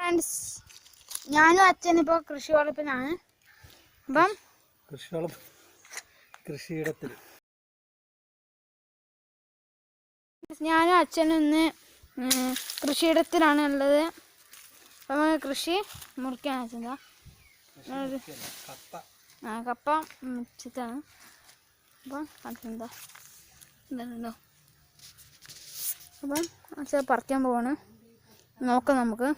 Friends, ഞാനും അച്ഛനിപ്പോൾ കൃഷി വളപ്പിലാണ്. അപ്പം കൃഷിയിടത്തിൽ ഞാനും അച്ഛനും ഇന്ന് കൃഷിയിടത്തിലാണ് ഉള്ളത്. അപ്പം കൃഷി മുറിക്കാണ് അച്ഛൻ്റെ കപ്പ മുറിച്ചിട്ടാണ്. അപ്പം അച്ഛൻ്റെ ഇതുണ്ടോ. അപ്പം അച്ഛൻ പറിക്കാൻ പോവാണ്. നോക്കാം നമുക്ക്.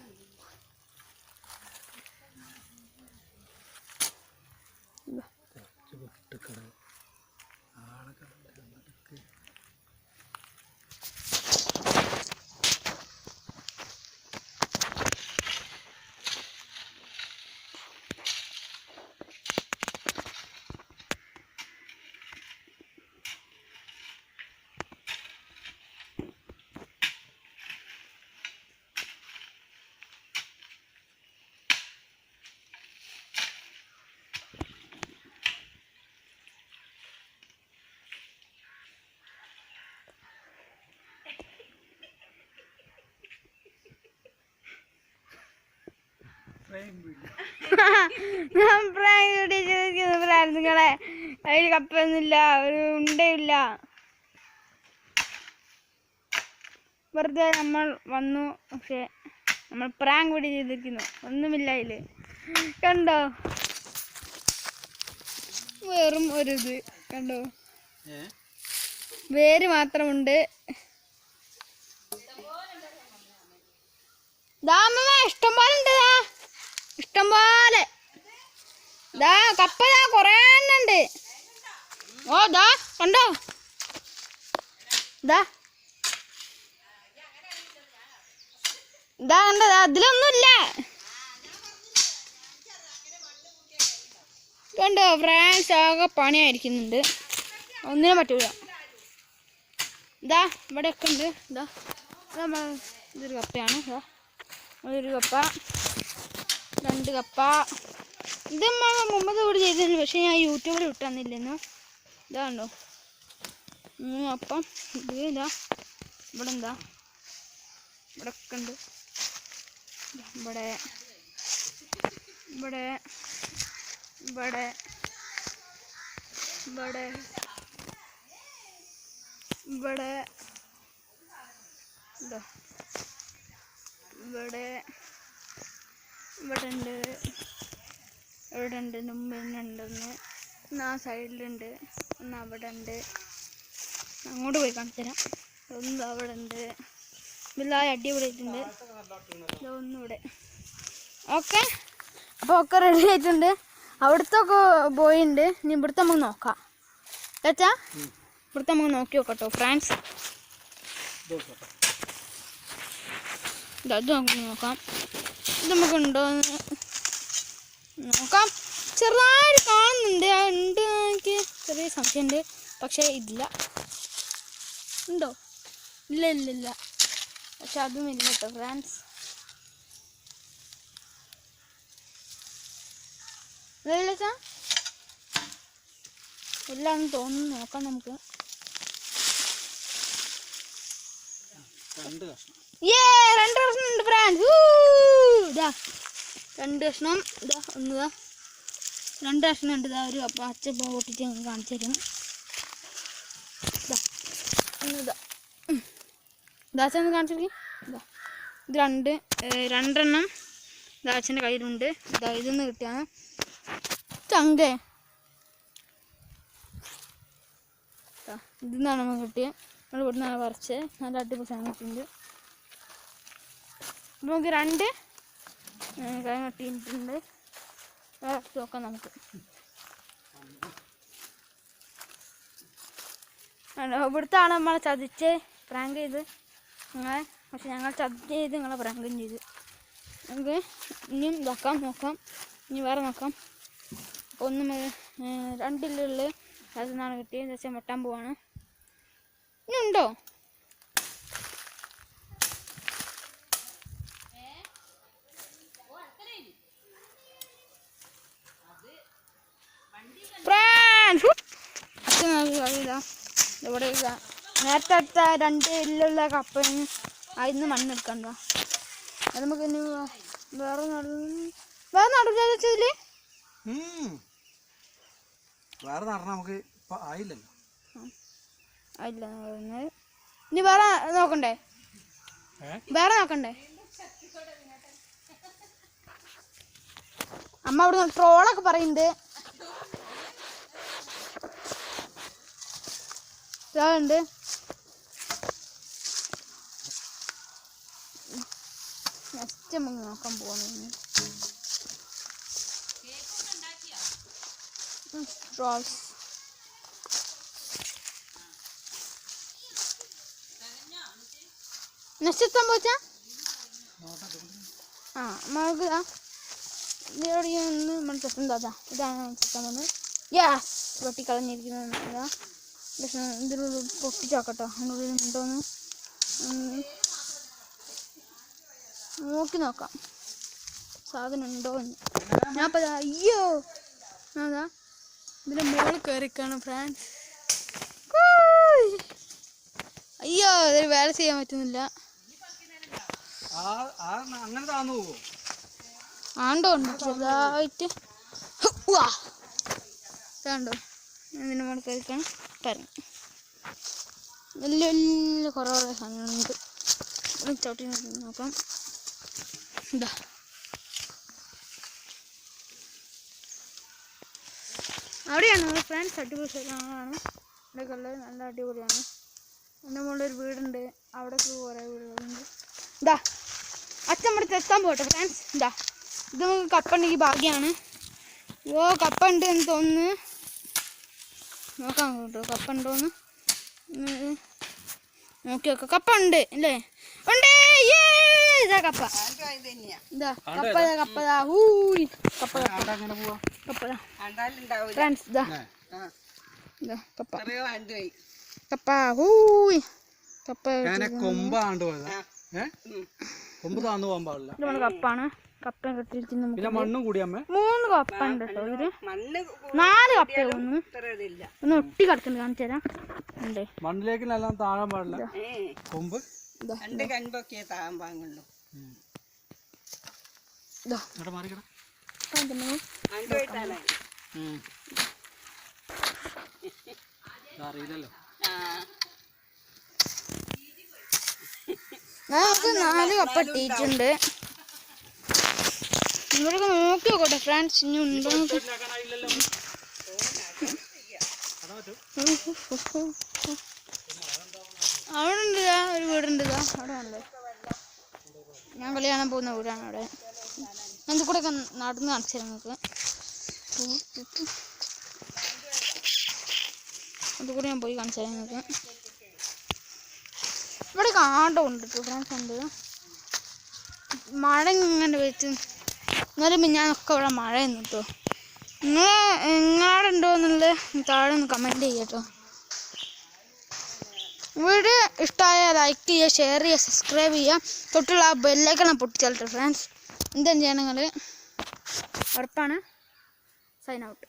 ഞാൻ നിങ്ങളെ അതിൽ കപ്പൊന്നുമില്ല, ഒരു ഉണ്ടയില്ല. വെറുതെ നമ്മൾ വന്നു, പക്ഷെ നമ്മൾ പ്രാങ്ക് വീഡിയോ ചെയ്തിരിക്കുന്നു. ഒന്നുമില്ല അതിൽ. കണ്ടോ, വെറും ഒരിത് കണ്ടോ, വേര് മാത്രമുണ്ട്. ഇഷ്ടം പോലെ ഉണ്ട്, ഇഷ്ടം പോലെ. കപ്പ കൊറേ എണ്ണുണ്ട്. ഓ കണ്ടോ, കണ്ടോ, അതിലൊന്നുമില്ല. കണ്ടോ ഫ്രണ്ട്സ്, ആകെ പണിയായിരിക്കുന്നുണ്ട്. ഒന്നിനും പറ്റൂല. ഇവിടെയൊക്കെ ഉണ്ട്. ഇതൊരു കപ്പയാണ്. ഒരു കപ്പ, 2 കപ്പ. ഇത് മുമ്പ് ഇവിടെ ചെയ്തിരുന്നു, പക്ഷെ ഞാൻ യൂട്യൂബിൽ ഇട്ടന്നില്ലെന്നു. ഇതാണ്ടോ 3 കപ്പം. ഇത് ഇവിടെ ഇവിടെയൊക്കെ ഉണ്ട്. ഇവിടെ ഇവിടെ ഇവിടെ ഇവിടെ ഇവിടെ ഇവിടെ ഉണ്ട്, ഇവിടെ ഉണ്ട്, മുമ്പിലുണ്ടെന്ന്. ഒന്ന് ആ സൈഡിലുണ്ട്, ഒന്ന് അവിടെ ഉണ്ട്. അങ്ങോട്ട് പോയി കാണിച്ചു തരാം. ഒന്ന് അവിടെ ഉണ്ട്. ഇതെല്ലാം അടിപൊളിയായിട്ടുണ്ട്. ഒന്നിവിടെ. ഓക്കെ, അപ്പോൾ ഒക്കെ റെഡി ആയിട്ടുണ്ട്. അവിടുത്തെ പോയിട്ടുണ്ട്. ഇനി ഇവിടുത്തെ നമുക്ക് നോക്കാം. ചേച്ചാ, ഇവിടുത്തെ നമുക്ക് നോക്കി നോക്കട്ടോ ഫ്രണ്ട്സ്. ഇത് നമുക്ക് നോക്കാം. ഇത് നമുക്കുണ്ടോ നോക്കാം. ചെറുതായിട്ട് കാണുന്നുണ്ട്. ഉണ്ട്, എനിക്ക് ചെറിയ സംശയമുണ്ട്, പക്ഷേ ഇതില്ല. ഉണ്ടോ? ഇല്ല. പക്ഷെ അതും ഇല്ല കേട്ടോ ഫ്രണ്ട്സ്. ഇല്ല ഇല്ലാന്ന് തോന്നുന്നു. നോക്കാം നമുക്ക്. 2 കഷ്ണം ഉണ്ട് ഫ്രണ്ട്സ്. 2 കഷ്ണം. ഒന്ന് 2 കഷ്ണം ഉണ്ട്. ഒരു അപ്പം അച്ഛ പൊട്ടിച്ച് കാണിച്ചു തരും. ദാച്ചൊന്ന് കാണിച്ചിരിക്കും. ഇത് 2 ദാച്ചൻ്റെ കയ്യിലുണ്ട്. ഇതൊന്ന് കിട്ടിയാണ് ചങ്കേ. ഇതിന്നാണ് നമുക്ക് കിട്ടിയത്. നമ്മൾ ഇവിടെ നിന്നാണ് പറിച്ച്. നല്ല അടിപൊളി സാധനം കിട്ടിയിട്ടുണ്ട്. നമുക്ക് 2 കൈ കട്ടിയിട്ടുണ്ട്. നോക്കാം നമുക്ക്. ഇവിടുത്താണ് നമ്മളെ ചതിച്ച് പ്രാങ്ക് ചെയ്ത് നിങ്ങളെ. പക്ഷെ ഞങ്ങൾ ചതിച്ച് ചെയ്ത് നിങ്ങളെ പ്രാങ്കും ചെയ്ത്. നമുക്ക് ഇനിയും നോക്കാം. ഇനി വേറെ നോക്കാം. അപ്പോൾ 2 അതിൽ നിന്നാണ് കിട്ടിയത്. വെച്ചാൽ വെട്ടാൻ പോവാണ്. ഇനി ഉണ്ടോ? ഇവിടെ നേരത്തെ അടുത്ത 2 ഇല്ലുള്ള കപ്പ അതിൽ നിന്ന് മണ്ണെടുക്കണ്ട. അത് നമുക്ക് ഇനി നടുവില്ല വെച്ചതില് വേറെ നടണം നമുക്ക് ആയില്ലല്ലോ. ആയില്ല ഇനി വേറെ നോക്കണ്ടേ? വേറെ നോക്കണ്ടേ? അമ്മ അവിടെ ട്രോളൊക്കെ പറയുന്നുണ്ട്. ഉണ്ട് നെക്സ്റ്റ് നമുക്ക് നോക്കാൻ പോകുന്നു. സ്ട്രോസ് നെക്സ്റ്റ് സംഭവിച്ചാ നമുക്ക് നമ്മൾ ചെത്താ ഇതാണ് ചെത്താൻ പോകുന്നത്. യെസ് വെട്ടിക്കളഞ്ഞിരിക്കുന്നത്. ഇതിലൂടെ പൊട്ടിച്ചാക്കട്ടോ അതിനുള്ളിൽ ഉണ്ടോന്ന് നോക്കി നോക്കാം സാധനം ഉണ്ടോന്ന്. ഞാൻ ഇപ്പം അയ്യോ അതാ ഇതിൻ്റെ മുകളിൽ കയറിക്കാണ് ഫ്രാൻസ്. അയ്യോ ഇതിൽ വേല ചെയ്യാൻ പറ്റുന്നില്ല. ആണ്ടോ ഉണ്ട് ചെറുതായിട്ട് ഇതാണ്ടോ ഇതിൻ്റെ മുകളിൽ കയറിക്കാണ് പറഞ്ഞു. വലിയ വലിയ കുറേ സാധനങ്ങളുണ്ട്. ചവിട്ടി നോക്കാം. ഇതാ അവിടെയാണ് നമ്മുടെ ഫ്രണ്ട്സ്. അടിപൊളി സ്ഥലമാണ്. ഇവിടെ കള്ളത് നല്ല അടിപൊളിയാണ്. എൻ്റെ മുകളിൽ ഒരു വീടുണ്ട്. അവിടേക്ക് കുറേ വീടുകളുണ്ട്. ഇതാ അച്ഛൻ ഇവിടെ തെത്താൻ പോട്ടെ ഫ്രണ്ട്സ്. ഇതാ ഇത് നമുക്ക് കപ്പുണ്ടെങ്കിൽ ഭാഗ്യമാണ്. ഓ കപ്പ ഉണ്ട് എന്ന് തോന്നുന്നു. നോക്കാം കേട്ടോ കപ്പുണ്ടോന്ന് നോക്കി നോക്കാം. കപ്പ ഉണ്ട് അല്ലേ? ഉണ്ട്. ഇതാ കപ്പ. ഇതാ കപ്പ കപ്പതാ ഊയ് കപ്പ കപ്പതാ ഫ്രണ്ട്സ്. ഇതാ ഇതാ കപ്പ കപ്പ ഊയ് കപ്പ കപ്പാണ്. കപ്പ കെട്ടിരിക്കുന്ന 3 കപ്പ ഉണ്ട് കേട്ടോ. ഇതില് 4 കപ്പ ഒന്ന് ഒട്ടി കിടക്കുന്നു. കാണിച്ചു തരാം. ഉണ്ട് മണ്ണിലേക്ക് താഴാൻ പാടില്ല. കൊമ്പ് അറിയില്ലല്ലോ. നമുക്ക് 4 കപ്പ ഇട്ടിട്ടുണ്ട്. ഇവരൊക്കെ നോക്കി നോക്കട്ടെ ഫ്രണ്ട്സ്. ഇനി ഉണ്ടോ അവിടെ ഉണ്ട്. ഒരു വീടുണ്ട്. അവിടെ ഉണ്ട്. ഞാൻ കളി കാണാൻ പോകുന്ന വീടാണ് അവിടെ. അതിൽ കൂടെ ഒക്കെ നടന്ന് കാണിച്ചു തരാം നിങ്ങൾക്ക്. അതുകൂടെ ഞാൻ പോയി കാണിച്ചു തരാം നിങ്ങൾക്ക്. ഇവിടെ കാണ്ടോ ഉണ്ട് ഫ്രണ്ട്സ്. ഉണ്ട് മഴ ഇങ്ങനെ വെച്ച് എന്നാലും ഞാനൊക്കെ ഇവിടെ മഴ കേട്ടോ. നിങ്ങളുടെ എന്നുള്ളത് താഴെ ഒന്ന് കമൻറ്റ് ചെയ്യുക കേട്ടോ. വീഡിയോ ഇഷ്ടമായ ലൈക്ക് ചെയ്യുക, ഷെയർ ചെയ്യുക, സബ്സ്ക്രൈബ് ചെയ്യുക. തൊട്ടുള്ള ആ ബെല്ലൈക്കൺ പൊട്ടിച്ചാലോ ഫ്രണ്ട്സ്. എന്താണ് ചെയ്യണം നിങ്ങൾ? ഉറപ്പാണ്. Sign out.